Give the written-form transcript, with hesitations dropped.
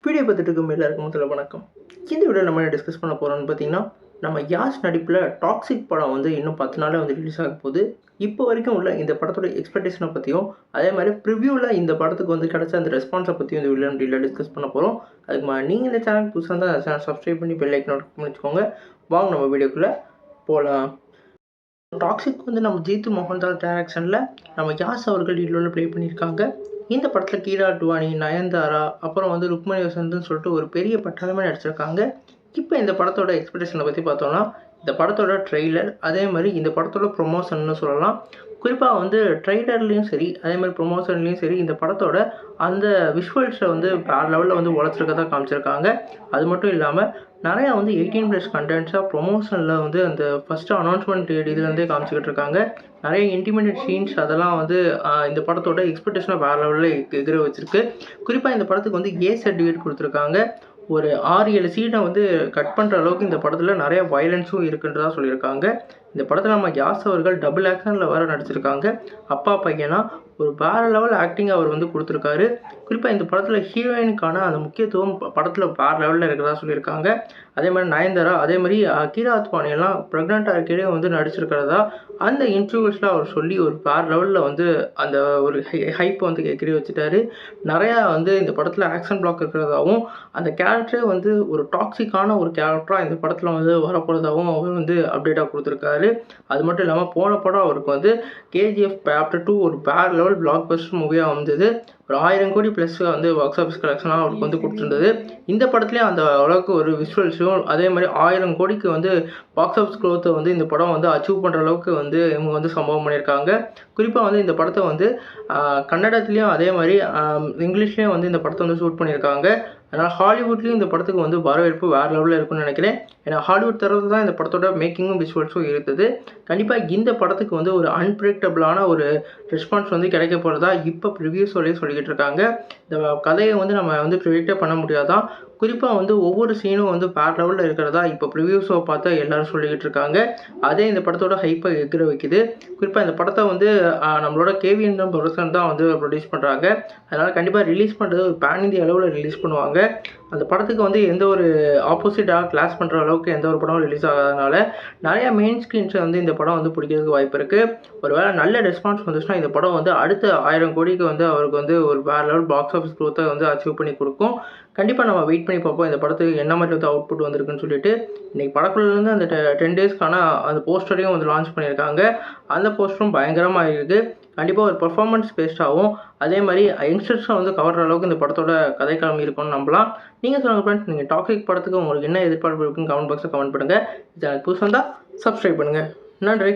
Video பார்த்துட்டு இருக்கும் எல்லாருக்கும் முதல்ல வணக்கம். இந்த வீடியோ நம்ம என்ன டிஸ்கஸ் பண்ண போகிறோம்னு பார்த்தீங்கன்னா, நம்ம யாஷ் நடிப்பில் டாக்ஸிக் படம் வந்து இன்னும் 10 நாளில் வந்து ரிலீஸ் ஆக போகுது. இப்போ வரைக்கும் உள்ள இந்த படத்தோட எக்ஸ்பெக்டேஷனை பற்றியும், அதே மாதிரி ப்ரிவ்யூவில் இந்த படத்துக்கு வந்து கிடைச்ச அந்த ரெஸ்பான்ஸை பற்றியும் இந்த வீடியோவில் டிஸ்கஸ் பண்ண போகிறோம். அதுக்கு நீங்கள் இந்த சேனல் புதுசாக இருந்தால் சேனல் சப்ஸ்கிரைப் பண்ணி பெல் ஐக்கன் நோட் பண்ணி வச்சுக்கோங்க. வாங்க நம்ம வீடியோக்குள்ளே போகலாம். டாக்ஸிக் வந்து நம்ம ஜீத்து மோகன்தாஸ் டைரக்ஷனில் நம்ம யாஷ் அவர்கள் லீடில் ப்ளே பண்ணியிருக்காங்க. இந்த படத்தில் கீரா அத்வானி, நயன்தாரா, அப்புறம் வந்து ருக்மணி வசந்த்னு சொல்லிட்டு ஒரு பெரிய பட்டாளமே நடிச்சிருக்காங்க. இப்போ இந்த படத்தோட எக்ஸ்பெக்டேஷனை பற்றி பார்த்தோன்னா, இந்த படத்தோட ட்ரெய்லர், அதே மாதிரி இந்த படத்தோட ப்ரொமோஷன்னு சொல்லலாம். குறிப்பாக வந்து ட்ரெய்லர்லேயும் சரி, அதே மாதிரி ப்ரொமோஷன்லேயும் சரி, இந்த படத்தோட அந்த விஷுவல்ஸை வந்து வேறு லெவலில் வந்து உழைச்சிருக்கதா காமிச்சிருக்காங்க. அது மட்டும் இல்லாமல் நிறையா வந்து 18+ கண்டென்ட்ஸாக ப்ரொமோஷனில் வந்து அந்த ஃபஸ்ட்டு அனௌன்ஸ்மெண்ட் இதுலேருந்தே காமிச்சிக்கிட்டு இருக்காங்க. நிறைய இன்டிமேட் சீன்ஸ் அதெல்லாம் வந்து இந்த படத்தோட எக்ஸ்பெக்டேஷனை வேறு லெவலில் எகிற வச்சுருக்கு. குறிப்பாக இந்த படத்துக்கு வந்து ஏ சர்டிஃபிகேட் கொடுத்துருக்காங்க. ஒரு 6-7 சீனை வந்து கட் பண்ணுற அளவுக்கு இந்த படத்தில் நிறைய வயலன்ஸும் இருக்குன்றதா சொல்லியிருக்காங்க. இந்த படத்தில் நம்ம யாஷ் அவர்கள் டபுள் ஆக்ஷனில் வேறு நடிச்சிருக்காங்க. அப்பா பையனா ஒரு வேறு லெவல் ஆக்டிங் அவர் வந்து கொடுத்துருக்காரு. குறிப்பாக இந்த படத்தில் ஹீரோயினுக்கான அந்த முக்கியத்துவம் படத்தில் வேறு லெவலில் இருக்கிறதா சொல்லியிருக்காங்க. அதே மாதிரி நயன்தாரா, அதே மாதிரி கீரா அத்வானியெல்லாம் ப்ரெக்னெண்ட்டாக இருக்கையிலே வந்து நடிச்சிருக்கிறதா அந்த இன்டர்வியூஸில் அவர் சொல்லி ஒரு வேறு லெவலில் வந்து அந்த ஒரு ஹைப்பை வந்து எகிரி வச்சுட்டாரு. நிறையா வந்து இந்த படத்தில் ஆக்ஷன் பிளாக் இருக்கிறதாகவும், அந்த கேரக்டரே வந்து ஒரு டாக்ஸிக்கான ஒரு கேரக்டராக இந்த படத்தில் வந்து வரப்போகிறதாகவும் அவர் வந்து அப்டேட்டாக கொடுத்துருக்காரு. அது மட்டும் இல்லாமல் போன படம் அவருக்கு வந்து KGF Chapter 2 ஒரு வேறு லெவல் பிளாக் பஸ்டர் மூவியாக வந்தது. ஒரு 1000 கோடி ப்ளஸ் வந்து பாக்ஸ் ஆஃபீஸ் கலெக்ஷனாக அவருக்கு வந்து கொடுத்துருந்தது. இந்த படத்துலேயும் அந்த அளவுக்கு ஒரு விஷுவல்ஸும், அதே மாதிரி 1000 கோடிக்கு வந்து பாக்ஸ் ஆஃபீஸ் க்ரோத்தை வந்து இந்த படம் வந்து அச்சீவ் பண்ணுற அளவுக்கு வந்து இவங்க வந்து சம்பவம் பண்ணியிருக்காங்க. குறிப்பாக வந்து இந்த படத்தை வந்து கன்னடத்துலேயும் அதே மாதிரி இங்கிலீஷ்லேயும் வந்து இந்த படத்தை வந்து ஷூட் பண்ணியிருக்காங்க. அதனால் ஹாலிவுட்லேயும் இந்த படத்துக்கு வந்து வரவேற்பு வேறு லெவலில் இருக்குன்னு நினைக்கிறேன். ஏன்னா ஹாலிவுட் தரது தான் இந்த படத்தோட மேக்கிங்கும் விஷுவல்ஸும் இருக்குது. கண்டிப்பாக இந்த படத்துக்கு வந்து ஒரு அன்பிரடிக்டபிளான ஒரு ரெஸ்பான்ஸ் வந்து கிடைக்க போகிறதா இப்போ ப்ரிவியூஸோடய சொல்லிக்கிட்டு இருக்காங்க. இந்த கதையை வந்து நம்ம வந்து ப்ரிடிக்டே பண்ண முடியாதான். குறிப்பாக வந்து ஒவ்வொரு சீனும் வந்து வேறு லெவலில் இருக்கிறதா இப்போ ப்ரிவியூஸை பார்த்தா எல்லோரும் சொல்லிக்கிட்டு இருக்காங்க. அதே இந்த படத்தோட ஹைப்பை எகிற வைக்குது. குறிப்பாக இந்த படத்தை வந்து நம்மளோட KVN ப்ரொடக்ஷன் தான் வந்து ப்ரொடியூஸ் பண்ணுறாங்க. அதனால் கண்டிப்பாக ரிலீஸ் பண்ணுறது ஒரு பேன் இந்தியா அளவில் ரிலீஸ் பண்ணுவாங்க. அந்த படத்துக்கு வந்து எந்த ஒரு ஆப்போசிட்டாக கிளாஸ் பண்ணுற அளவுக்கு எந்த ஒரு படமும் ரிலீஸ் ஆகாதனால நிறையா மெயின் ஸ்க்ரீன்ஸை வந்து இந்த படம் வந்து பிடிக்கிறதுக்கு வாய்ப்பு இருக்குது. ஒரு வேளை நல்ல ரெஸ்பான்ஸ் வந்துச்சுன்னா இந்த படம் வந்து அடுத்த 1000 கோடிக்கு வந்து அவருக்கு வந்து ஒரு வேறு லெவல் பாக்ஸ் ஆஃபீஸ் க்ரோத்தை வந்து அச்சீவ் பண்ணி கொடுக்கும். கண்டிப்பாக நம்ம வெயிட் பண்ணி பார்ப்போம் இந்த படத்துக்கு என்ன மாதிரி வந்து அவுட்புட் வந்திருக்குன்னு சொல்லிட்டு. இன்றைக்கி படக்குள்ளேருந்து அந்த 10 டேஸ்க்கான அந்த போஸ்டரையும் வந்து லான்ச் பண்ணியிருக்காங்க. அந்த போஸ்டரும் பயங்கரமாக இருக்குது. கண்டிப்பாக ஒரு பெர்ஃபார்மன்ஸ் பேஸ்டாகவும், அதே மாதிரி யங்ஸ்டர்ஸை வந்து கவர்ற அளவுக்கு இந்த படத்தோட கதைக்களம் இருக்கும்னு நம்பலாம். நீங்கள் சொல்லுங்கள் ஃப்ரெண்ட்ஸ், நீங்கள் டாக்ஸிக் படத்துக்கு உங்களுக்கு என்ன எதிர்பார்ப்பு இருக்குன்னு கமெண்ட் பாக்ஸில் கமெண்ட் பண்ணுங்கள். இது எனக்கு புதுசாக இருந்தால் சப்ஸ்கிரைப் பண்ணுங்கள். நன்றி.